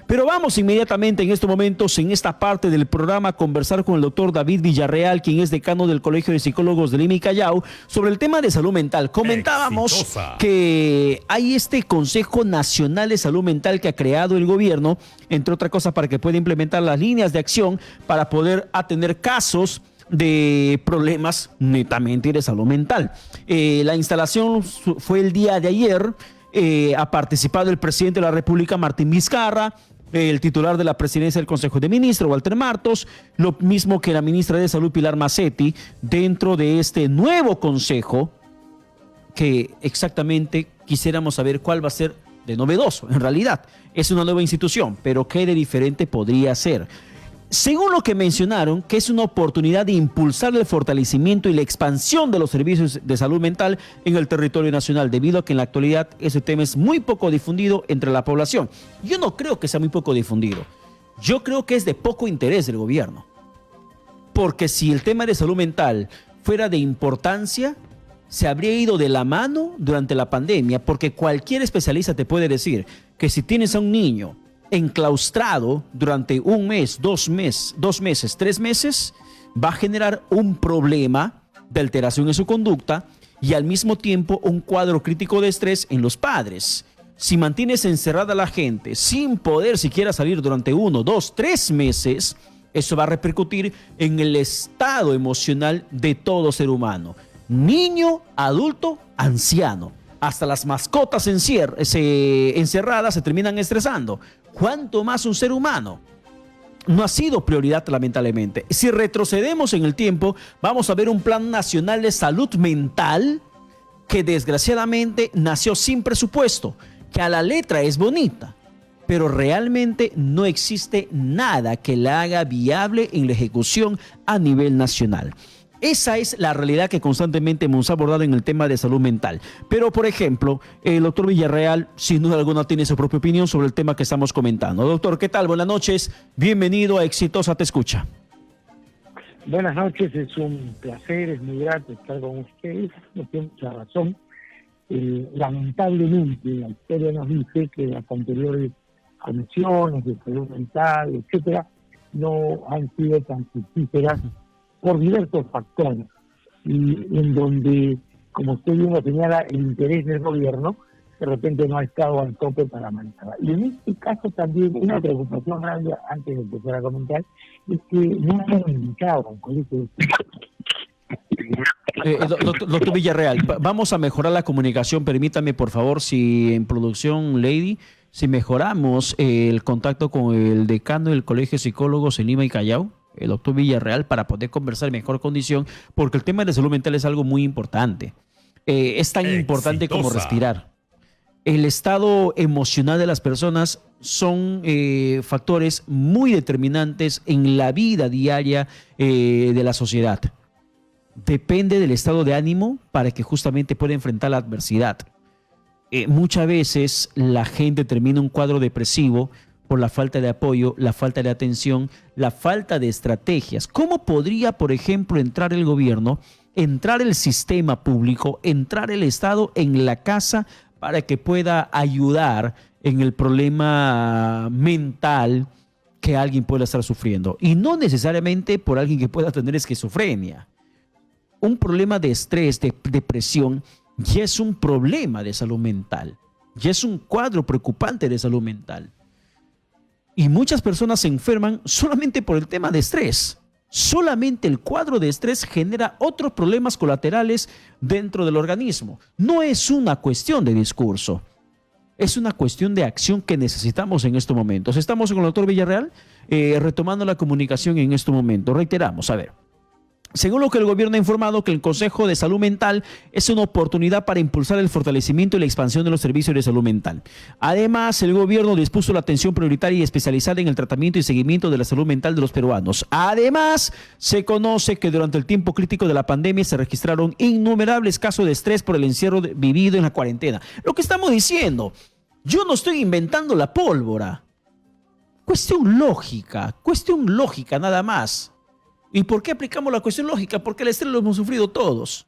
Pero vamos inmediatamente en estos momentos, en esta parte del programa, a conversar con el doctor David Villarreal, quien es decano del Colegio de Psicólogos de Lima y Callao, sobre el tema de salud mental. Comentábamos que hay este Consejo Nacional de Salud Mental que ha creado el gobierno, entre otras cosas, para que pueda implementar las líneas de acción para poder atender casos de problemas netamente de salud mental. La instalación fue el día de ayer. Ha participado el presidente de la República, Martín Vizcarra, el titular de la presidencia del Consejo de Ministros, Walter Martos, lo mismo que la ministra de Salud, Pilar Macetti, dentro de este nuevo consejo, que exactamente quisiéramos saber cuál va a ser de novedoso. En realidad, es una nueva institución, pero ¿qué de diferente podría ser? Según lo que mencionaron, que es una oportunidad de impulsar el fortalecimiento y la expansión de los servicios de salud mental en el territorio nacional, debido a que en la actualidad ese tema es muy poco difundido entre la población. Yo no creo que sea muy poco difundido. Yo creo que es de poco interés del gobierno. Porque si el tema de salud mental fuera de importancia, se habría ido de la mano durante la pandemia, porque cualquier especialista te puede decir que si tienes a un niño enclaustrado durante un mes, 2 meses, 3 meses, va a generar un problema de alteración en su conducta y al mismo tiempo un cuadro crítico de estrés en los padres. Si mantienes encerrada a la gente sin poder siquiera salir durante 1, 2, 3 meses, eso va a repercutir en el estado emocional de todo ser humano. Niño, adulto, anciano. Hasta las mascotas encerradas se terminan estresando. ¿Cuánto más un ser humano? No ha sido prioridad, lamentablemente. Si retrocedemos en el tiempo, vamos a ver un Plan Nacional de Salud Mental que desgraciadamente nació sin presupuesto, que a la letra es bonita, pero realmente no existe nada que la haga viable en la ejecución a nivel nacional. Esa es la realidad que constantemente hemos abordado en el tema de salud mental. Pero, por ejemplo, el doctor Villarreal, sin duda alguna, tiene su propia opinión sobre el tema que estamos comentando. Doctor, ¿qué tal? Buenas noches. Bienvenido a Exitosa Te Escucha. Buenas noches, es un placer, es muy grato estar con ustedes. No tiene mucha razón. Lamentablemente, la historia nos dice que las anteriores comisiones de salud mental, etcétera, no han sido tan fructíferas por diversos factores, y en donde, como usted bien lo señala, el interés del gobierno de repente no ha estado al tope para manejarla. Y en este caso también una preocupación grande, antes de empezar a comentar, es que no han indicado un colegio Doctor Villarreal, vamos a mejorar la comunicación. Permítame, por favor, si en producción, Lady, si mejoramos el contacto con el decano del Colegio de Psicólogos en Lima y Callao, el doctor Villarreal, para poder conversar en mejor condición, porque el tema de salud mental es algo muy importante. Es tan importante como respirar. El estado emocional de las personas son factores muy determinantes en la vida diaria de la sociedad. Depende del estado de ánimo para que justamente pueda enfrentar la adversidad. Muchas veces la gente termina un cuadro depresivo por la falta de apoyo, la falta de atención, la falta de estrategias. ¿Cómo podría, por ejemplo, entrar el gobierno, entrar el sistema público, entrar el Estado en la casa para que pueda ayudar en el problema mental que alguien pueda estar sufriendo? Y no necesariamente por alguien que pueda tener esquizofrenia. Un problema de estrés, de depresión, ya es un problema de salud mental. Ya es un cuadro preocupante de salud mental. Y muchas personas se enferman solamente por el tema de estrés. Solamente el cuadro de estrés genera otros problemas colaterales dentro del organismo. No es una cuestión de discurso. Es una cuestión de acción que necesitamos en estos momentos. Estamos con el doctor Villarreal retomando la comunicación en estos momentos. Reiteramos, a ver. Según lo que el gobierno ha informado, que el Consejo de Salud Mental es una oportunidad para impulsar el fortalecimiento y la expansión de los servicios de salud mental. Además, el gobierno dispuso la atención prioritaria y especializada en el tratamiento y seguimiento de la salud mental de los peruanos. Además, se conoce que durante el tiempo crítico de la pandemia se registraron innumerables casos de estrés por el encierro vivido en la cuarentena. Lo que estamos diciendo, yo no estoy inventando la pólvora. Cuestión lógica nada más. ¿Y por qué aplicamos la cuestión lógica? Porque el estrés lo hemos sufrido todos.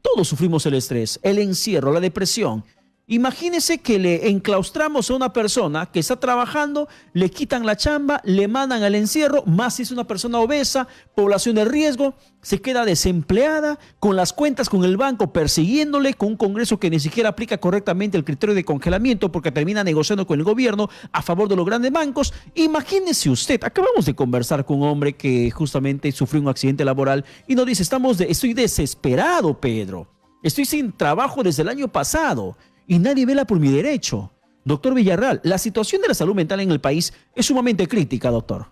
Todos sufrimos el estrés, el encierro, la depresión. Imagínese que le enclaustramos a una persona que está trabajando, le quitan la chamba, le mandan al encierro, más si es una persona obesa, población de riesgo, se queda desempleada, con las cuentas con el banco persiguiéndole, con un Congreso que ni siquiera aplica correctamente el criterio de congelamiento porque termina negociando con el gobierno a favor de los grandes bancos. Imagínese usted, acabamos de conversar con un hombre que justamente sufrió un accidente laboral y nos dice, estoy desesperado, Pedro, estoy sin trabajo desde el año pasado. Y nadie vela por mi derecho. Doctor Villarreal, la situación de la salud mental en el país es sumamente crítica, doctor.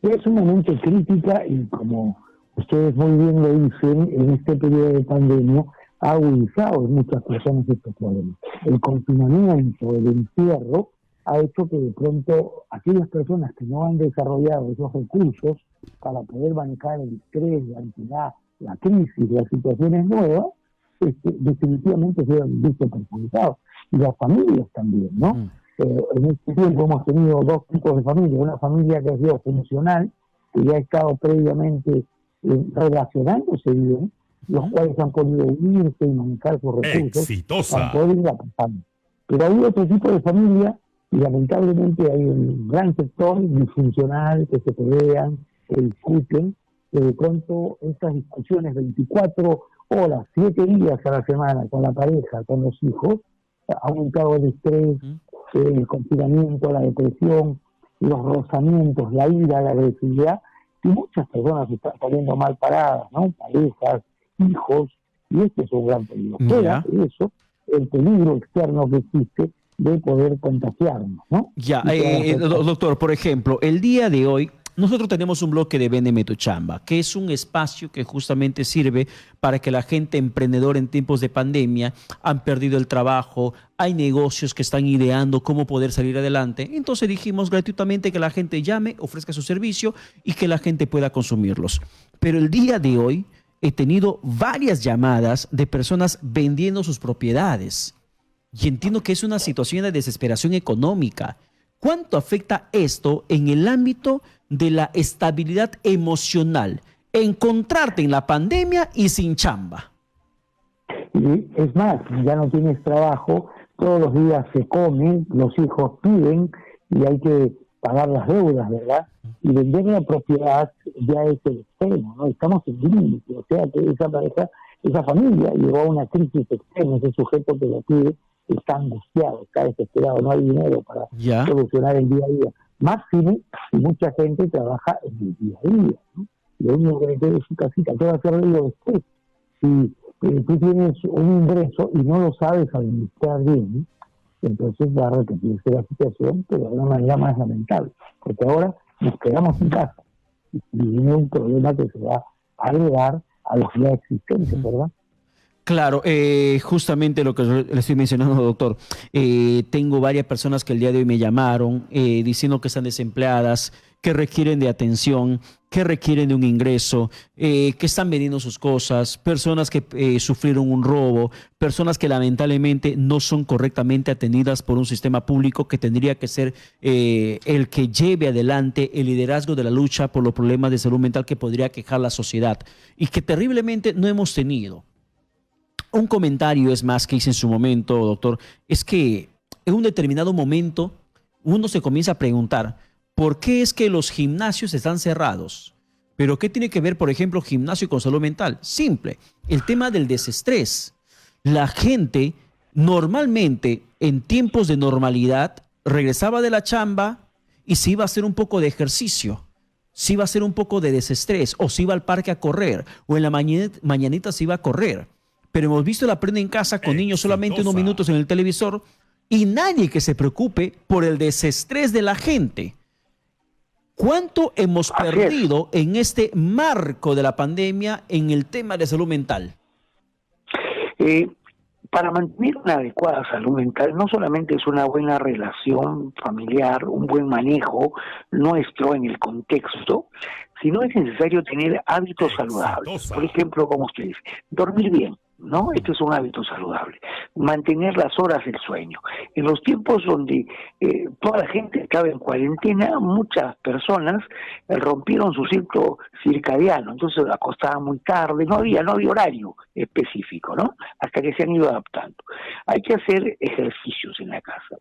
Es sumamente crítica y como ustedes muy bien lo dicen, en este periodo de pandemia ha agudizado en muchas personas estos problemas. El confinamiento, el encierro, ha hecho que de pronto aquellas personas que no han desarrollado esos recursos para poder manejar el estrés, la ansiedad, la crisis, las situaciones nuevas, definitivamente se han visto perjudicados. Y las familias también, ¿no? En este tiempo hemos tenido dos tipos de familias. Una familia que ha sido funcional, que ya ha estado previamente relacionándose bien, los cuales han podido unirse y manejar sus recursos para poder ir avanzando. Pero hay otro tipo de familia, y lamentablemente hay un gran sector disfuncional que se pelean, que discuten, que de pronto estas discusiones 24 horas, 7 días a la semana con la pareja, con los hijos, ha aumentado el estrés, el confinamiento, la depresión, los rozamientos, la ira, la agresividad, y muchas personas están saliendo mal paradas, ¿no? Parejas, hijos, y este es un gran peligro. Fuera de eso, el peligro externo que existe de poder contagiarnos, ¿no? Doctor, por ejemplo, el día de hoy, nosotros tenemos un bloque de Véndeme tu Chamba, que es un espacio que justamente sirve para que la gente emprendedora en tiempos de pandemia han perdido el trabajo, hay negocios que están ideando cómo poder salir adelante. Entonces dijimos gratuitamente que la gente llame, ofrezca su servicio y que la gente pueda consumirlos. Pero el día de hoy he tenido varias llamadas de personas vendiendo sus propiedades y entiendo que es una situación de desesperación económica. ¿Cuánto afecta esto en el ámbito de la estabilidad emocional? Encontrarte en la pandemia y sin chamba. Y es más, ya no tienes trabajo, todos los días se comen, los hijos piden y hay que pagar las deudas, ¿verdad? Y vender la propiedad ya es el extremo, ¿no? Estamos en límite, o sea que esa pareja, esa familia llegó a una crisis extrema, ese sujeto que lo pide está angustiado, está desesperado, no hay dinero para solucionar el día a día. Máximo, y mucha gente trabaja en el día a día, ¿no? Lo único que le queda es su casita, ¿qué va a hacer de ello después? Si tú tienes un ingreso y no lo sabes administrar bien, ¿no? Entonces va a repetirse la situación, pero de una manera más lamentable, porque ahora nos quedamos en casa y viene un problema que se va a agregar a los ya existentes, ¿verdad? Claro, justamente lo que le estoy mencionando, doctor. Tengo varias personas que el día de hoy me llamaron diciendo que están desempleadas, que requieren de atención, que requieren de un ingreso, que están vendiendo sus cosas, personas que sufrieron un robo, personas que lamentablemente no son correctamente atendidas por un sistema público que tendría que ser el que lleve adelante el liderazgo de la lucha por los problemas de salud mental que podría quejar la sociedad y que terriblemente no hemos tenido. Un comentario es más que hice en su momento, doctor, es que en un determinado momento uno se comienza a preguntar ¿por qué es que los gimnasios están cerrados? ¿Pero qué tiene que ver, por ejemplo, gimnasio con salud mental? Simple, el tema del desestrés. La gente normalmente en tiempos de normalidad regresaba de la chamba y se iba a hacer un poco de ejercicio, se iba a hacer un poco de desestrés o se iba al parque a correr o en la mañanita se iba a correr. Pero hemos visto el Aprende en Casa con niños solamente unos minutos en el televisor y nadie que se preocupe por el desestrés de la gente. ¿Cuánto hemos perdido en este marco de la pandemia en el tema de salud mental? Para mantener una adecuada salud mental no solamente es una buena relación familiar, un buen manejo nuestro en el contexto, sino es necesario tener hábitos saludables. Por ejemplo, como usted dice, dormir bien. ¿no? Este es un hábito saludable. Mantener las horas del sueño. En los tiempos donde toda la gente estaba en cuarentena, muchas personas rompieron su ciclo circadiano, entonces se acostaban muy tarde, no había horario específico, ¿no? Hasta que se han ido adaptando. Hay que hacer ejercicios en la casa.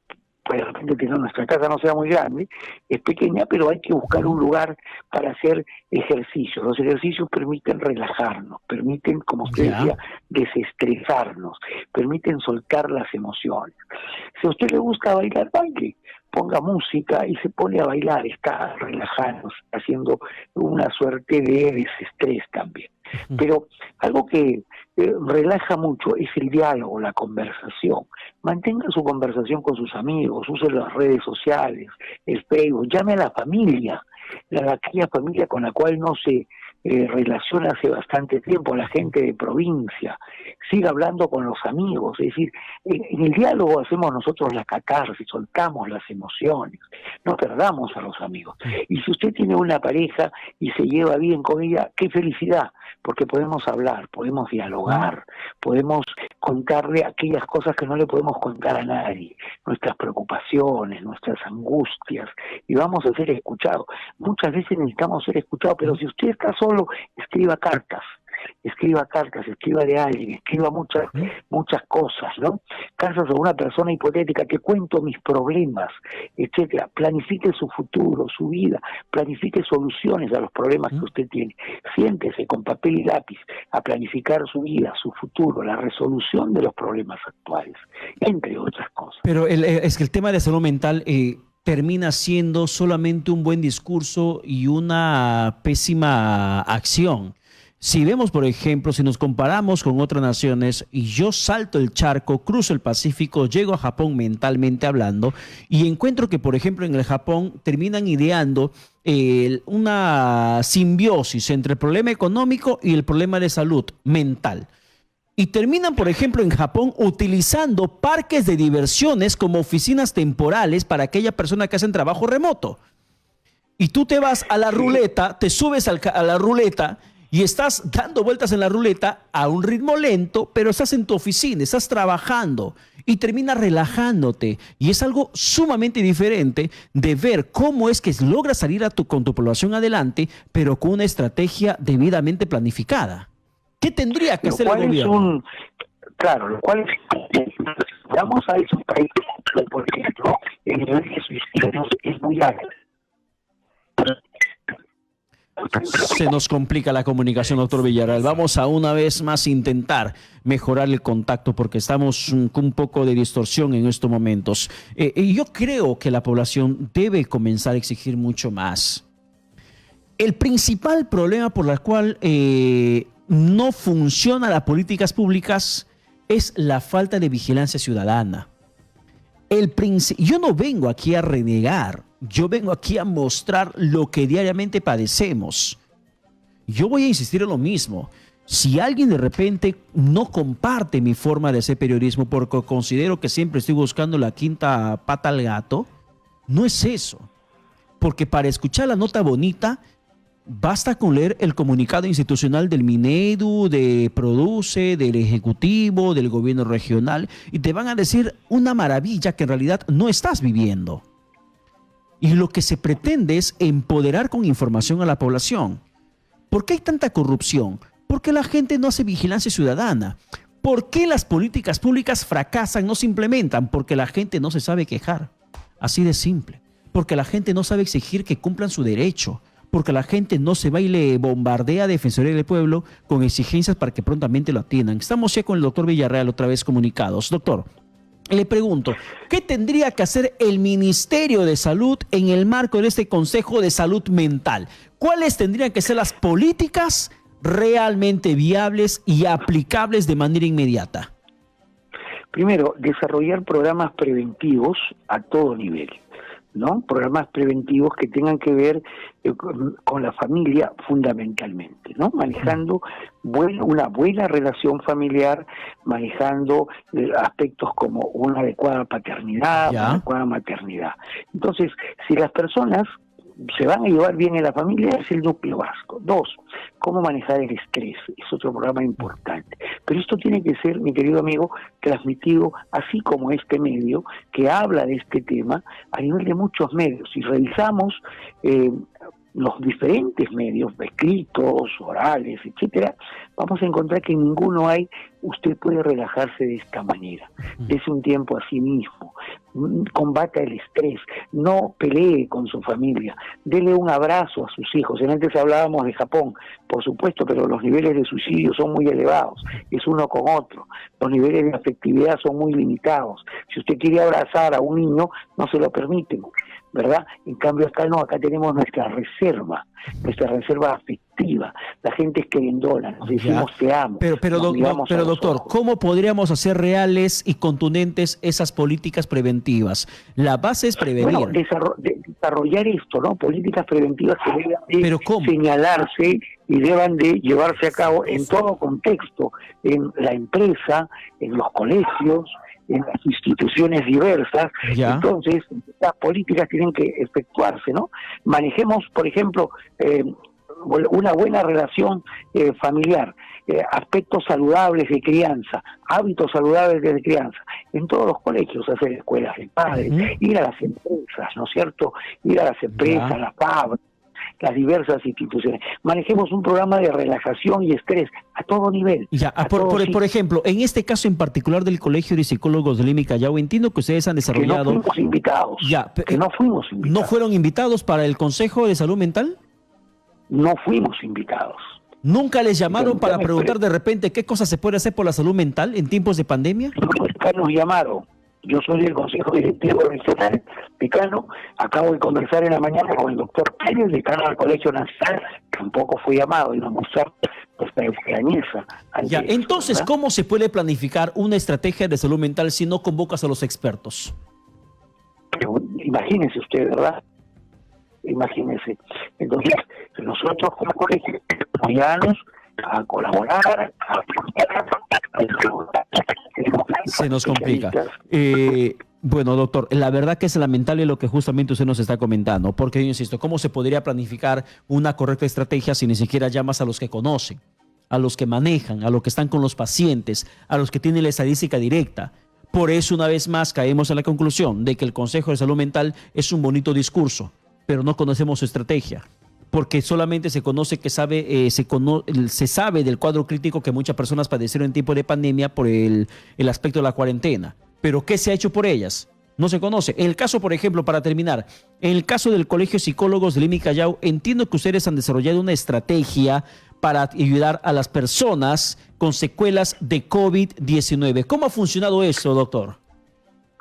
Pues de repente que nuestra casa no sea muy grande, es pequeña, pero hay que buscar un lugar para hacer ejercicios. Los ejercicios permiten relajarnos, permiten, como usted decía, desestresarnos, permiten soltar las emociones. Si a usted le gusta bailar, baile, ponga música y se pone a bailar, está relajando, haciendo una suerte de desestrés también. Pero algo que relaja mucho es el diálogo, la conversación. Mantenga su conversación con sus amigos, use las redes sociales, el Facebook, llame a la familia, a aquella familia con la cual no se relaciona hace bastante tiempo, la gente de provincia, siga hablando con los amigos, es decir, en el diálogo hacemos nosotros la catarsis, soltamos las emociones, no perdamos a los amigos. Y si usted tiene una pareja y se lleva bien con ella, qué felicidad, porque podemos hablar, podemos dialogar, podemos contarle aquellas cosas que no le podemos contar a nadie, nuestras preocupaciones, nuestras angustias, y vamos a ser escuchados. Muchas veces necesitamos ser escuchados, pero si usted está solo, escriba cartas, escriba de alguien, escriba muchas cosas, ¿no? Cartas a una persona hipotética, que cuento mis problemas, etcétera. Planifique su futuro, su vida, planifique soluciones a los problemas que usted tiene. Siéntese con papel y lápiz a planificar su vida, su futuro, la resolución de los problemas actuales, entre otras cosas. Pero es que el tema de salud mental termina siendo solamente un buen discurso y una pésima acción. Si vemos, por ejemplo, si nos comparamos con otras naciones y yo salto el charco, cruzo el Pacífico, llego a Japón mentalmente hablando y encuentro que, por ejemplo, en el Japón terminan ideando una simbiosis entre el problema económico y el problema de salud mental. Y terminan, por ejemplo, en Japón utilizando parques de diversiones como oficinas temporales para aquella persona que hace trabajo remoto. Y tú te vas a la ruleta, te subes a la ruleta y estás dando vueltas en la ruleta a un ritmo lento, pero estás en tu oficina, estás trabajando y terminas relajándote. Y es algo sumamente diferente de ver cómo es que logras salir con tu población adelante, pero con una estrategia debidamente planificada. ¿Qué tendría que hacer el gobierno? Claro, lo cual vamos a esos países, por ejemplo, el nivel de suicidios es muy alto. Se nos complica la comunicación, doctor Villarreal. Vamos a una vez más intentar mejorar el contacto porque estamos con un poco de distorsión en estos momentos. Yo creo que la población debe comenzar a exigir mucho más. El principal problema por el cual no funcionan las políticas públicas es la falta de vigilancia ciudadana. Yo no vengo aquí a renegar, yo vengo aquí a mostrar lo que diariamente padecemos. Yo voy a insistir en lo mismo. Si alguien de repente no comparte mi forma de hacer periodismo porque considero que siempre estoy buscando la quinta pata al gato, no es eso. Porque para escuchar la nota bonita, basta con leer el comunicado institucional del Minedu, de Produce, del Ejecutivo, del Gobierno Regional, y te van a decir una maravilla que en realidad no estás viviendo. Y lo que se pretende es empoderar con información a la población. ¿Por qué hay tanta corrupción? Porque la gente no hace vigilancia ciudadana. ¿Por qué las políticas públicas fracasan, no se implementan? Porque la gente no se sabe quejar. Así de simple. Porque la gente no sabe exigir que cumplan su derecho. Porque la gente no se va y le bombardea a Defensoría del Pueblo con exigencias para que prontamente lo atiendan. Estamos ya con el doctor Villarreal otra vez comunicados. Doctor, le pregunto, ¿qué tendría que hacer el Ministerio de Salud en el marco de este Consejo de Salud Mental? ¿Cuáles tendrían que ser las políticas realmente viables y aplicables de manera inmediata? Primero, desarrollar programas preventivos a todo nivel, ¿no? Programas preventivos que tengan que ver con la familia fundamentalmente, ¿no? Manejando una buena relación familiar, manejando aspectos como una adecuada paternidad, una adecuada maternidad. Entonces, si las personas se van a llevar bien en la familia es el núcleo básico. 2, cómo manejar el estrés, es otro programa importante. Pero esto tiene que ser, mi querido amigo, transmitido así como este medio que habla de este tema a nivel de muchos medios. Si revisamos los diferentes medios, escritos, orales, etcétera, vamos a encontrar que en ninguno hay usted puede relajarse de esta manera, dése un tiempo a sí mismo, combata el estrés, no pelee con su familia, dele un abrazo a sus hijos. Antes hablábamos de Japón, por supuesto, pero los niveles de suicidio son muy elevados, es uno con otro, los niveles de afectividad son muy limitados. Si usted quiere abrazar a un niño, no se lo permiten, ¿verdad? En cambio acá no, acá tenemos nuestra reserva afectiva, la gente es querendona, nos decimos te amo. Pero doctor, ¿cómo podríamos hacer reales y contundentes esas políticas preventivas? La base es prevenir. Bueno, desarrollar esto, ¿no? Políticas preventivas que deban de señalarse y deban de llevarse a cabo en todo contexto, en la empresa, en los colegios, en las instituciones diversas. Entonces, las políticas tienen que efectuarse, ¿no? Manejemos, por ejemplo, una buena relación familiar, aspectos saludables de crianza, hábitos saludables de crianza, en todos los colegios, hacer escuelas de padres, ir a las empresas, ¿no es cierto? Ir a las empresas, las fábricas, las diversas instituciones. Manejemos un programa de relajación y estrés a todo nivel. Por ejemplo, en este caso en particular del Colegio de Psicólogos de Lima y Callao, entiendo que ustedes han desarrollado... Que no fuimos invitados. No fuimos invitados. ¿No fueron invitados para el Consejo de Salud Mental? No fuimos invitados. ¿Nunca les llamaron para preguntar de repente qué cosas se puede hacer por la salud mental en tiempos de pandemia? Nunca nos llamaron. Yo soy del Consejo Directivo Regional decano, acabo de conversar en la mañana con el doctor Pérez, decano del Colegio Nacional, tampoco fue llamado, y nos mostramos nuestra extrañeza. Entonces, ¿verdad? ¿Cómo se puede planificar una estrategia de salud mental si no convocas a los expertos? Pero, imagínese usted, ¿verdad? Imagínese. Entonces, nosotros como colegio apoyarnos a colaborar, se nos complica. Bueno, doctor, la verdad que es lamentable lo que justamente usted nos está comentando, porque yo insisto, ¿cómo se podría planificar una correcta estrategia si ni siquiera llamas a los que conocen, a los que manejan, a los que están con los pacientes, a los que tienen la estadística directa? Por eso, una vez más, caemos a la conclusión de que el Consejo de Salud Mental es un bonito discurso, pero no conocemos su estrategia, porque solamente se conoce que se sabe del cuadro crítico que muchas personas padecieron en tiempo de pandemia por el aspecto de la cuarentena. Pero ¿qué se ha hecho por ellas? No se conoce. En el caso, por ejemplo, para terminar, en el caso del Colegio de Psicólogos de Lima y Callao, entiendo que ustedes han desarrollado una estrategia para ayudar a las personas con secuelas de COVID-19. ¿Cómo ha funcionado eso, doctor?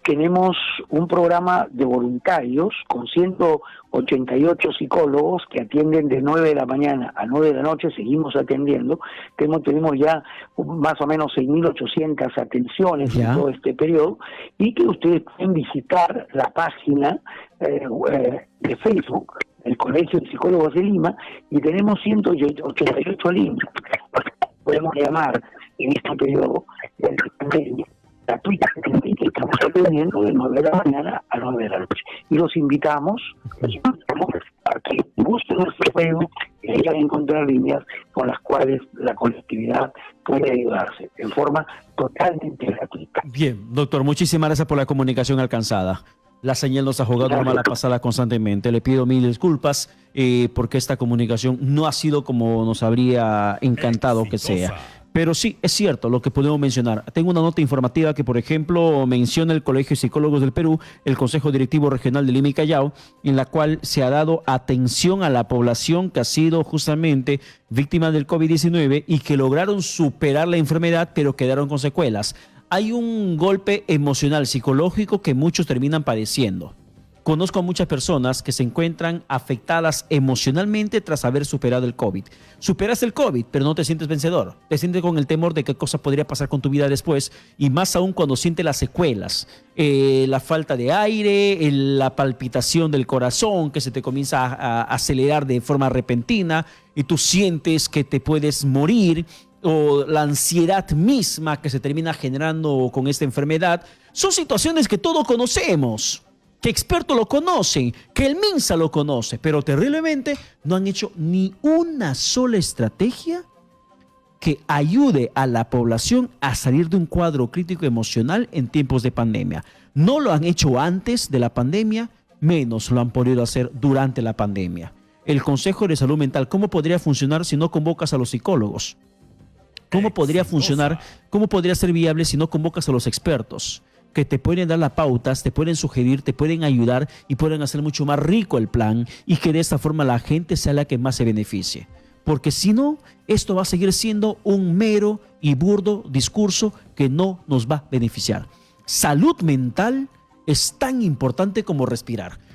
Tenemos un programa de voluntarios con 188 psicólogos que atienden de 9 de la mañana a 9 de la noche, seguimos atendiendo. Tenemos ya más o menos 6.800 atenciones en todo este periodo, y que ustedes pueden visitar la página de Facebook del Colegio de Psicólogos de Lima, y tenemos 188 líneas. Podemos llamar en este periodo de pandemia gratuitamente, que estamos atendiendo de 9 de la mañana a 9 de la noche. Y los invitamos a que busquen nuestro Facebook y vayan a encontrar líneas con las cuales la colectividad puede ayudarse en forma totalmente gratuita. Bien, doctor, muchísimas gracias por la comunicación alcanzada. La señal nos ha jugado una mala pasada constantemente. Le pido mil disculpas porque esta comunicación no ha sido como nos habría encantado que sea. Pero sí, es cierto lo que podemos mencionar. Tengo una nota informativa que, por ejemplo, menciona el Colegio de Psicólogos del Perú, el Consejo Directivo Regional de Lima y Callao, en la cual se ha dado atención a la población que ha sido justamente víctima del COVID-19 y que lograron superar la enfermedad, pero quedaron con secuelas. Hay un golpe emocional, psicológico que muchos terminan padeciendo. Conozco a muchas personas que se encuentran afectadas emocionalmente tras haber superado el COVID. Superas el COVID, pero no te sientes vencedor. Te sientes con el temor de qué cosa podría pasar con tu vida después, y más aún cuando sientes las secuelas. La falta de aire, la palpitación del corazón que se te comienza a acelerar de forma repentina y tú sientes que te puedes morir, o la ansiedad misma que se termina generando con esta enfermedad. Son situaciones que todos conocemos. que expertos lo conocen, que el MINSA lo conoce, pero terriblemente no han hecho ni una sola estrategia que ayude a la población a salir de un cuadro crítico emocional en tiempos de pandemia. No lo han hecho antes de la pandemia, menos lo han podido hacer durante la pandemia. El Consejo de Salud Mental, ¿cómo podría funcionar si no convocas a los psicólogos? ¿Cómo podría funcionar? ¿Cómo podría ser viable si no convocas a los expertos? Que te pueden dar las pautas, te pueden sugerir, te pueden ayudar y pueden hacer mucho más rico el plan y que de esta forma la gente sea la que más se beneficie. Porque si no, esto va a seguir siendo un mero y burdo discurso que no nos va a beneficiar. Salud mental es tan importante como respirar.